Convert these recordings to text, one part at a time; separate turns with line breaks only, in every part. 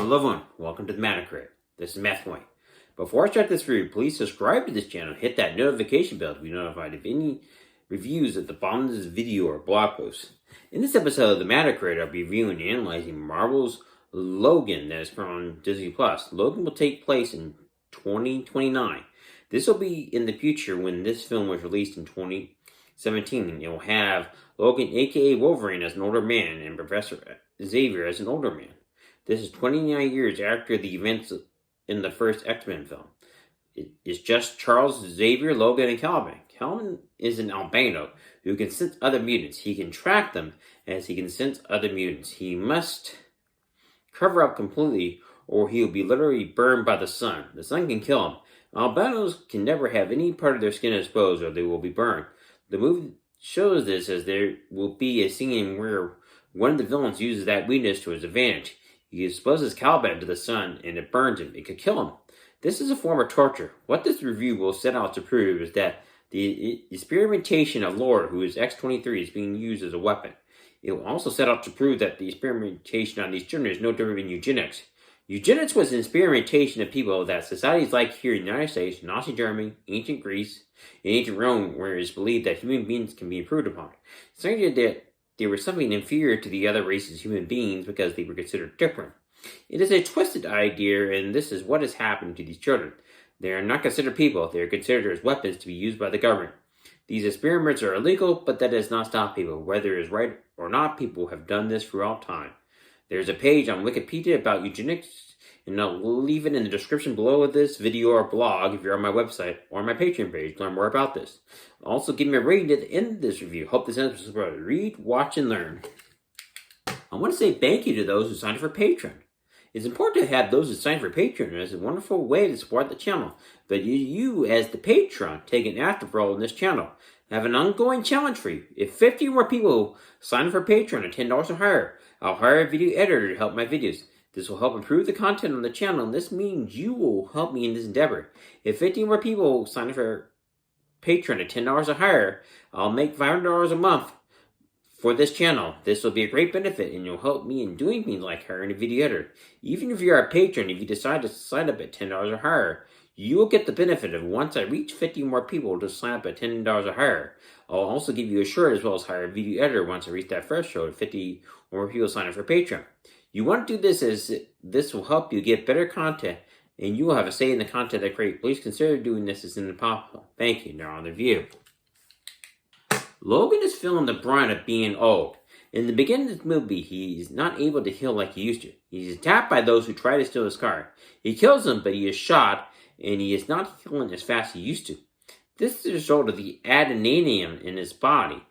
Hello everyone, welcome to the Matter Crate. This is Matthew. Before I start this review, please subscribe to this channel and hit that notification bell to be notified of any reviews at the bottom of this video or blog post. In this episode of the Matter Crate, I'll be reviewing and analyzing Marvel's Logan that is from Disney+. Logan will take place in 2029. This will be in the future when this film was released in 2017. It will have Logan, aka Wolverine, as an older man and Professor Xavier as an older man. This is 29 years after the events in the first X-Men film. It is just Charles, Xavier, Logan, and Calvin. Calvin is an albino who can sense other mutants. He can track them as he can sense other mutants. He must cover up completely or he will be literally burned by the sun. The sun can kill him. Albinos can never have any part of their skin exposed or they will be burned. The movie shows this as there will be a scene where one of the villains uses that weakness to his advantage. He exposes Calvin to the sun and it burns him. It could kill him. This is a form of torture. What this review will set out to prove is that the experimentation of Laura, who is X-23, is being used as a weapon. It will also set out to prove that the experimentation on these children is no different than eugenics. Eugenics was an experimentation of people that societies like here in the United States, Nazi Germany, ancient Greece, and ancient Rome, where it is believed that human beings can be improved upon. It's the idea that they were something inferior to the other races of human beings because they were considered different. It is a twisted idea, and this is what has happened to these children. They are not considered people. They are considered as weapons to be used by the government. These experiments are illegal, but that does not stop people. Whether it is right or not, people have done this throughout time. There's a page on Wikipedia about eugenics, and I'll leave it in the description below of this video or blog if you're on my website or my Patreon page to learn more about this. Also, give me a rating at the end of this review. Hope this episode is about to read, watch, and learn. I want to say thank you to those who signed up for Patreon. It's important to have those who sign for Patreon. It's a wonderful way to support the channel. But you as the patron, take an active role in this channel. I have an ongoing challenge for you. If 50 more people sign up for Patreon at $10 or higher, I'll hire a video editor to help my videos. This will help improve the content on the channel, and this means you will help me in this endeavor. If 50 more people sign up for Patreon at $10 or higher, I'll make $500 a month for this channel. This will be a great benefit, and you'll help me in doing things like hiring a video editor. Even if you're a patron, if you decide to sign up at $10 or higher, you will get the benefit of once I reach 50 more people to sign up at $10 or higher. I'll also give you a shirt as well as hire a video editor once I reach that threshold of 50 more people sign up for Patreon. You want to do this as this will help you get better content and you will have a say in the content I create. Please consider doing this as soon as possible. Thank you. Now on the review. Logan is feeling the brunt of being old. In the beginning of this movie, he is not able to heal like he used to. He is attacked by those who try to steal his car. He kills them, but he is shot and he is not healing as fast as he used to. This is a result of the adamantium in his body,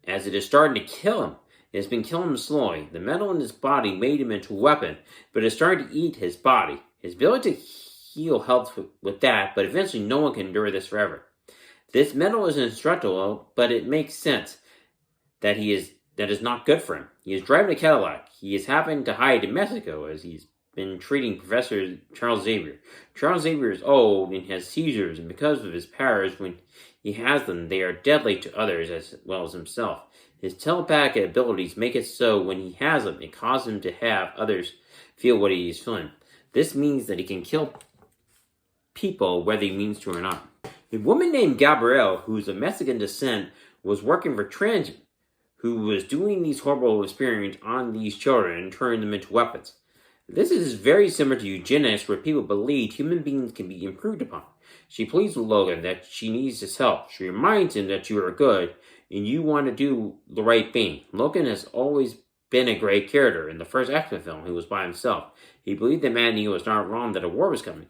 as it is starting to kill him. It has been killing him slowly. The metal in his body made him into a weapon, but it is starting to eat his body. His ability to heal helps with that, but eventually no one can endure this forever. This metal is indestructible, but it makes sense that that is not good for him. He is driving a Cadillac. He is having to hide in Mexico as he's been treating Professor Charles Xavier. Charles Xavier is old and has seizures, and because of his powers, when he has them, they are deadly to others as well as himself. His telepathic abilities make it so when he has them, it causes him to have others feel what he is feeling. This means that he can kill people whether he means to or not. A woman named Gabrielle, who is of Mexican descent, was working for Transit, who was doing these horrible experiments on these children and turning them into weapons. This is very similar to eugenics, where people believe human beings can be improved upon. She pleads with Logan that she needs his help. She reminds him that you are good and you want to do the right thing. Logan has always been a great character. In the first X-Men film, he was by himself. He believed that Manny was not wrong, that a war was coming.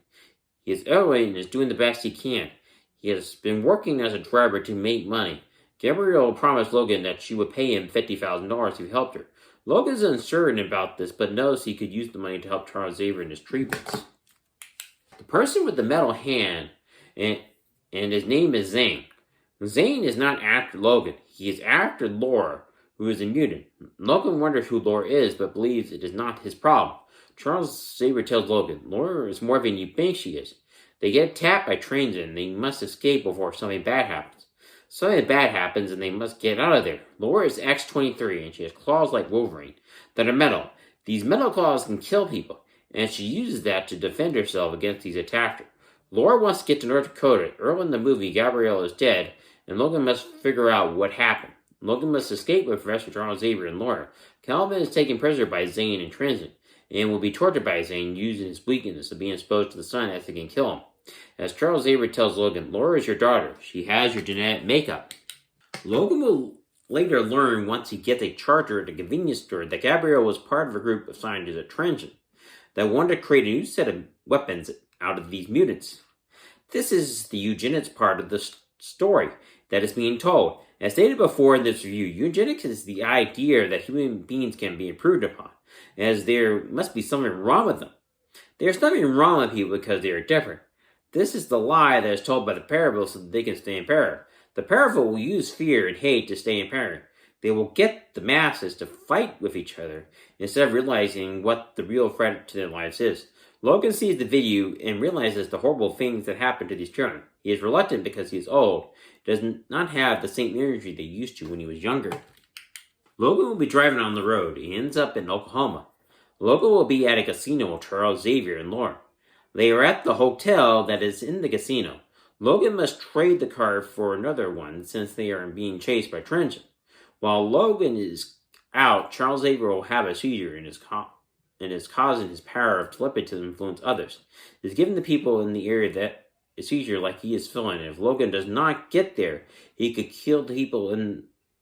He is elevated and is doing the best he can. He has been working as a driver to make money. Gabrielle promised Logan that she would pay him $50,000 if he helped her. Logan is uncertain about this, but knows he could use the money to help Charles Xavier in his treatments. The person with the metal hand, and his name is Zane. Zane is not after Logan. He is after Laura, who is a mutant. Logan wonders who Laura is, but believes it is not his problem. Charles Xavier tells Logan, Laura is more than you think she is. They get tapped by trains and they must escape before something bad happens. Something bad happens and they must get out of there. Laura is X-23 and she has claws like Wolverine that are metal. These metal claws can kill people. and she uses that to defend herself against these attackers. Laura wants to get to North Dakota. Early in the movie, Gabrielle is dead, and Logan must figure out what happened. Logan must escape with Professor Charles Xavier and Laura. Calvin is taken prisoner by Zane and Transit, and will be tortured by Zane using his weakness of being exposed to the sun as they can kill him. As Charles Xavier tells Logan, Laura is your daughter. She has your genetic makeup. Logan will later learn once he gets a charger at a convenience store that Gabrielle was part of a group of scientists at Transit that wanted to create a new set of weapons out of these mutants. This is the eugenics part of the story that is being told. As stated before in this review, eugenics is the idea that human beings can be improved upon, as there must be something wrong with them. There's nothing wrong with people because they are different. This is the lie that is told by the parable so that they can stay in power. The powerful will use fear and hate to stay in power. They will get the masses to fight with each other instead of realizing what the real threat to their lives is. Logan sees the video and realizes the horrible things that happen to these children. He is reluctant because he is old, does not have the same energy they used to when he was younger. Logan will be driving on the road. He ends up in Oklahoma. Logan will be at a casino with Charles Xavier and Laura. They are at the hotel that is in the casino. Logan must trade the car for another one since they are being chased by Transit. While Logan is out, Charles Xavier will have a seizure and is causing his power of telepathy to influence others. It is giving the people in the area that a seizure like he is feeling. If Logan does not get there, he could kill the people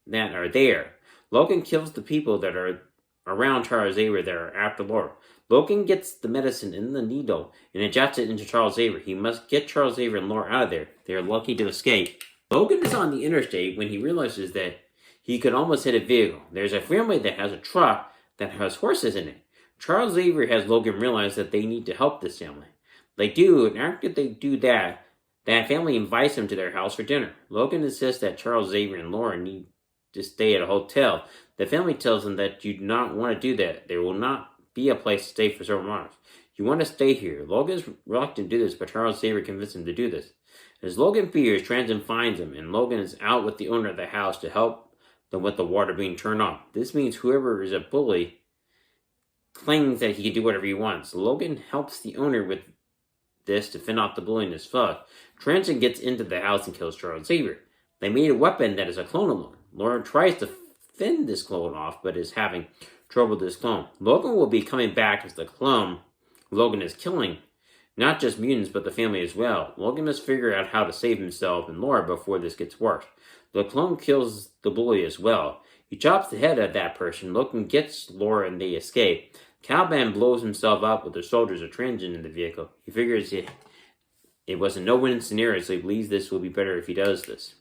that are there. Logan kills the people that are around Charles Xavier that are after Laura. Logan gets the medicine in the needle and injects it into Charles Xavier. He must get Charles Xavier and Laura out of there. They are lucky to escape. Logan is on the interstate when he realizes that he could almost hit a vehicle. There's a family that has a truck that has horses in it. Charles Xavier has Logan realize that they need to help this family. They do, and after they do that, that family invites him to their house for dinner. Logan insists that Charles Xavier and Laura need to stay at a hotel. The family tells him that you do not want to do that. There will not be a place to stay for several months. You want to stay here. Logan is reluctant to do this, but Charles Xavier convinces him to do this. As Logan fears, Transit finds him, and Logan is out with the owner of the house to help them with the water being turned on. This means whoever is a bully claims that he can do whatever he wants. Logan helps the owner with this to fend off the bully and his foe. Transit gets into the house and kills Charles Xavier. They made a weapon that is a clone of Logan. Laura tries to fend this clone off, but is having trouble with this clone. Logan will be coming back as the clone Logan is killing not just mutants, but the family as well. Logan must figure out how to save himself and Laura before this gets worse. The clone kills the bully as well. He chops the head of that person. Logan gets Laura and they escape. Caliban blows himself up with the soldiers of Transit in the vehicle. He figures it was a no-win scenario, so he believes this will be better if he does this.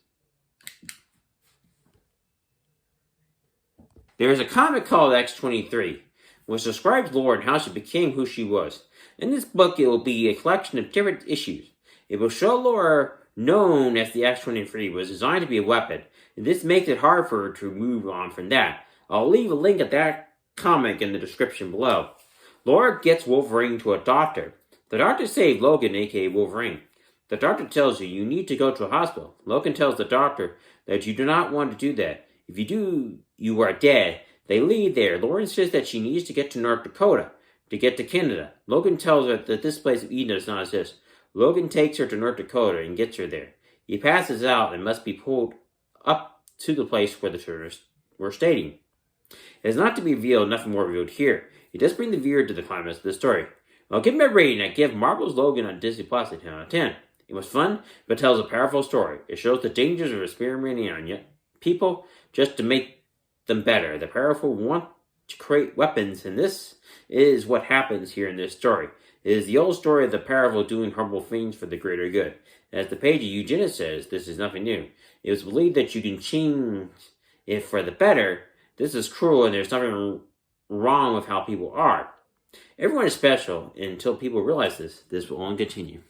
There is a comic called X-23, which describes Laura and how she became who she was. In this book, it will be a collection of different issues. It will show Laura, known as the X-23, was designed to be a weapon, and this makes it hard for her to move on from that. I'll leave a link at that comic in the description below. Laura gets Wolverine to a doctor. The doctor saved Logan, aka Wolverine. The doctor tells you need to go to a hospital. Logan tells the doctor that you do not want to do that. If you do, you are dead. They leave there. Laura insists that she needs to get to North Dakota to get to Canada. Logan tells her that this place of Eden does not exist. Logan takes her to North Dakota and gets her there. He passes out and must be pulled up to the place where the tourists were staying. It is not to be revealed, nothing more revealed here. He does bring the viewer to the climax of the story. I'll give him a rating. I give Marvel's Logan on Disney Plus a 10 out of 10. It was fun, but tells a powerful story. It shows the dangers of experimenting on people just to make them better. The powerful want to create weapons, and this is what happens here in this story. It is the old story of the powerful doing horrible things for the greater good. As the page of eugenics says, this is nothing new. It was believed that you can change it for the better. This is cruel, and there's nothing wrong with how people are. Everyone is special, and until people realize this will only continue.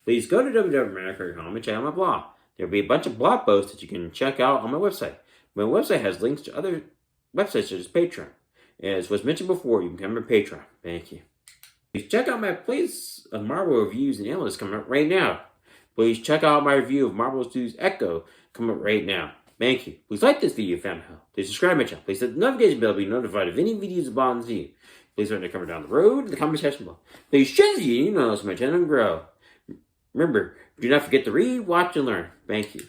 Please go to www.america.com and check out my blog. There will be a bunch of blog posts that you can check out on my website. My website has links to other websites such as Patreon. As was mentioned before, you can become a patron. Thank you. Please check out my playlist of Marvel reviews and analysts coming up right now. Please check out my review of Marvel Studios Echo coming up right now. Thank you. Please like this video if you found it helpful. Please subscribe to my channel. Please hit the notification bell to be notified of any videos about this video. Please learn to comment down the road in the comment section below. Please share the video, so my channel can grow. Remember, do not forget to read, watch, and learn. Thank you.